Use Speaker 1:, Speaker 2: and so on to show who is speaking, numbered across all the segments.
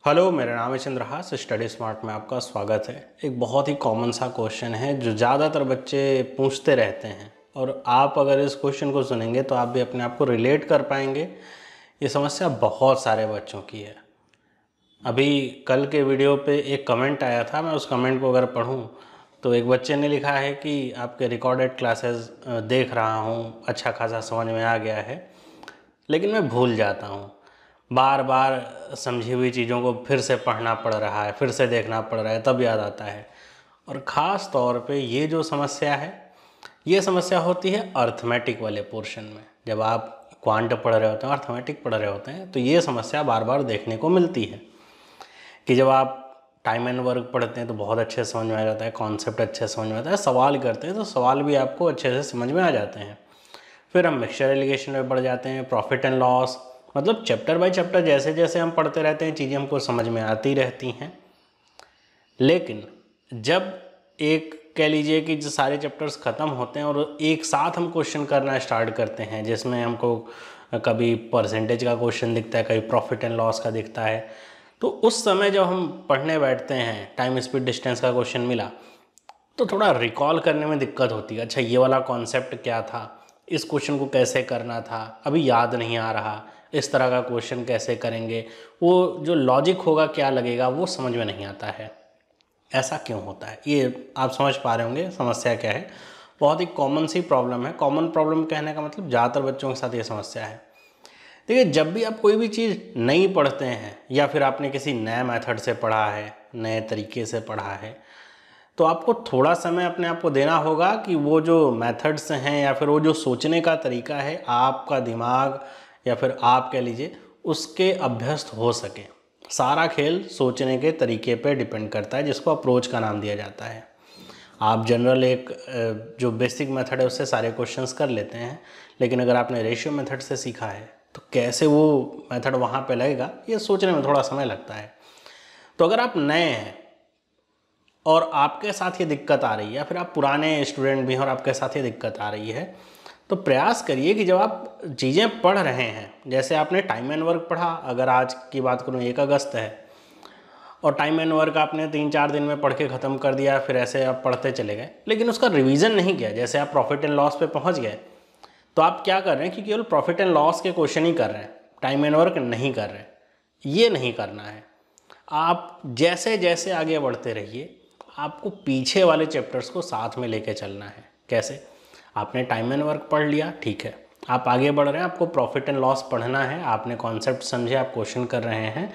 Speaker 1: Hello, मेरा नाम है चंद्रहास। स्टडी स्मार्ट में आपका स्वागत है। एक बहुत ही कॉमन सा क्वेश्चन है जो ज़्यादातर बच्चे पूछते रहते हैं, और आप अगर इस क्वेश्चन को सुनेंगे तो आप भी अपने आप को रिलेट कर पाएंगे। ये समस्या बहुत सारे बच्चों की है। अभी कल के वीडियो पे एक कमेंट आया था, मैं उस कमेंट को अगर पढूं तो एक बच्चे ने लिखा है कि आपके रिकॉर्डेड क्लासेस देख रहा हूँ, अच्छा खासा समझ में आ गया है, लेकिन मैं भूल जाता हूँ। बार बार समझी हुई चीज़ों को फिर से पढ़ना पड़ रहा है, फिर से देखना पड़ रहा है, तब याद आता है। और ख़ास तौर पे ये जो समस्या है, ये समस्या होती है अर्थमेटिक वाले पोर्शन में। जब आप क्वांट पढ़ रहे होते हैं, अर्थमेटिक पढ़ रहे होते हैं, तो ये समस्या बार बार देखने को मिलती है कि जब आप टाइम एंड वर्क पढ़ते हैं तो बहुत अच्छे से समझ में आ जाता है, कॉन्सेप्ट अच्छे से समझ में आता है, सवाल करते हैं तो सवाल भी आपको अच्छे से समझ में आ जाते हैं। फिर हम मिक्सचर एलिगेशन में बढ़ जाते हैं, प्रॉफिट एंड लॉस, मतलब चैप्टर बाय चैप्टर जैसे जैसे हम पढ़ते रहते हैं चीज़ें हमको समझ में आती रहती हैं। लेकिन जब एक कह लीजिए कि जो सारे चैप्टर्स ख़त्म होते हैं और एक साथ हम क्वेश्चन करना स्टार्ट करते हैं, जिसमें हमको कभी परसेंटेज का क्वेश्चन दिखता है, कभी प्रॉफिट एंड लॉस का दिखता है, तो उस समय जब हम पढ़ने बैठते हैं, टाइम स्पीड डिस्टेंस का क्वेश्चन मिला तो थोड़ा रिकॉल करने में दिक्कत होती है। अच्छा, ये वाला कॉन्सेप्ट क्या था, इस क्वेश्चन को कैसे करना था, अभी याद नहीं आ रहा, इस तरह का क्वेश्चन कैसे करेंगे, वो जो लॉजिक होगा क्या लगेगा, वो समझ में नहीं आता है। ऐसा क्यों होता है, ये आप समझ पा रहे होंगे समस्या क्या है। बहुत ही कॉमन सी प्रॉब्लम है। कॉमन प्रॉब्लम कहने का मतलब ज़्यादातर बच्चों के साथ ये समस्या है। देखिए, जब भी आप कोई भी चीज़ नई पढ़ते हैं या फिर आपने किसी नए मेथड से पढ़ा है, नए तरीके से पढ़ा है, तो आपको थोड़ा समय अपने आप को देना होगा कि वो जो मेथड्स हैं या फिर वो जो सोचने का तरीका है, आपका दिमाग या फिर आप कह लीजिए उसके अभ्यस्त हो सके। सारा खेल सोचने के तरीके पे डिपेंड करता है, जिसको अप्रोच का नाम दिया जाता है। आप जनरल एक जो बेसिक मेथड है उससे सारे क्वेश्चंस कर लेते हैं, लेकिन अगर आपने रेशियो मेथड से सीखा है तो कैसे वो मेथड वहाँ पे लगेगा, ये सोचने में थोड़ा समय लगता है। तो अगर आप नए हैं और आपके साथ ये दिक्कत आ रही है, या फिर आप पुराने स्टूडेंट भी हैं और आपके साथ ये दिक्कत आ रही है, तो प्रयास करिए कि जब आप चीज़ें पढ़ रहे हैं, जैसे आपने टाइम एंड वर्क पढ़ा, अगर आज की बात करूँ 1 अगस्त है और टाइम एंड वर्क आपने 3-4 दिन में पढ़ के ख़त्म कर दिया, फिर ऐसे आप पढ़ते चले गए, लेकिन उसका रिवीजन नहीं किया। जैसे आप प्रॉफिट एंड लॉस पे पहुंच गए तो आप क्या कर रहे हैं कि केवल प्रॉफिट एंड लॉस के क्वेश्चन ही कर रहे हैं, टाइम एंड वर्क नहीं कर रहे। ये नहीं करना है। आप जैसे जैसे आगे बढ़ते रहिए, आपको पीछे वाले चैप्टर्स को साथ में लेके चलना है। कैसे? आपने टाइम एंड वर्क पढ़ लिया, ठीक है, आप आगे बढ़ रहे हैं, आपको प्रॉफिट एंड लॉस पढ़ना है, आपने कॉन्सेप्ट समझे, आप क्वेश्चन कर रहे हैं,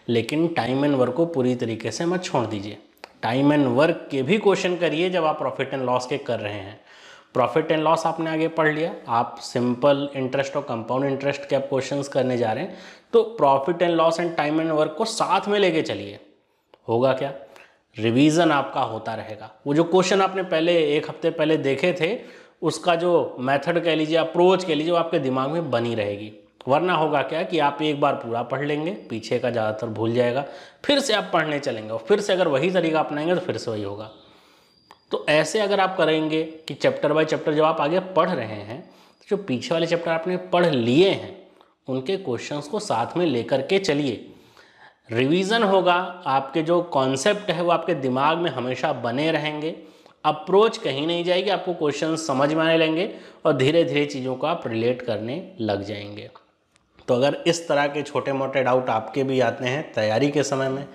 Speaker 1: लेकिन टाइम एंड वर्क को पूरी तरीके से मत छोड़ दीजिए। टाइम एंड वर्क के भी क्वेश्चन करिए जब आप प्रॉफिट एंड लॉस के कर रहे हैं। प्रॉफिट एंड लॉस आपने आगे पढ़ लिया, आप सिंपल इंटरेस्ट और कंपाउंड इंटरेस्ट के आप क्वेश्चंस करने जा रहे हैं, तो profit and loss and time and work को साथ में लेके चलिए। होगा क्या? रिवीजन आपका होता रहेगा। वो जो क्वेश्चन आपने पहले 1 हफ्ते पहले देखे थे, उसका जो मेथड कह लीजिए, अप्रोच कह लीजिए, वो आपके दिमाग में बनी रहेगी। वरना होगा क्या कि आप एक बार पूरा पढ़ लेंगे, पीछे का ज़्यादातर भूल जाएगा, फिर से आप पढ़ने चलेंगे और फिर से अगर वही तरीका अपनाएंगे तो फिर से वही होगा। तो ऐसे अगर आप करेंगे कि चैप्टर बाय चैप्टर जब आप आगे पढ़ रहे हैं, तो जो पीछे वाले चैप्टर आपने पढ़ लिए हैं उनके क्वेश्चंस को साथ में लेकर के चलिए। रिवीजन होगा, आपके जो कॉन्सेप्ट है वो आपके दिमाग में हमेशा बने रहेंगे, अप्रोच कहीं नहीं जाएगी, आपको क्वेश्चन समझ में आने लगेंगे और धीरे धीरे चीज़ों को आप रिलेट करने लग जाएंगे। तो अगर इस तरह के छोटे मोटे डाउट आपके भी आते हैं तैयारी के समय में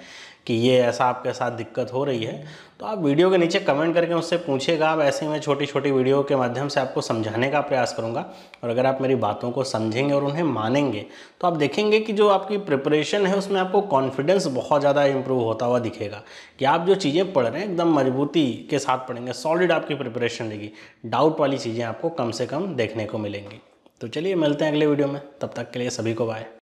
Speaker 1: कि ये ऐसा आपके साथ दिक्कत हो रही है, तो आप वीडियो के नीचे कमेंट करके मुझसे पूछिएगा। अब ऐसे ही मैं छोटी छोटी वीडियो के माध्यम से आपको समझाने का प्रयास करूंगा, और अगर आप मेरी बातों को समझेंगे और उन्हें मानेंगे तो आप देखेंगे कि जो आपकी प्रिपरेशन है उसमें आपको कॉन्फिडेंस बहुत ज़्यादा इंप्रूव होता हुआ दिखेगा कि आप जो चीज़ें पढ़ रहे हैं एकदम मजबूती के साथ पढ़ेंगे, सॉलिड आपकी प्रिपरेशन रहेगी, डाउट वाली चीज़ें आपको कम से कम देखने को मिलेंगी। तो चलिए मिलते हैं अगले वीडियो में, तब तक के लिए सभी को बाय।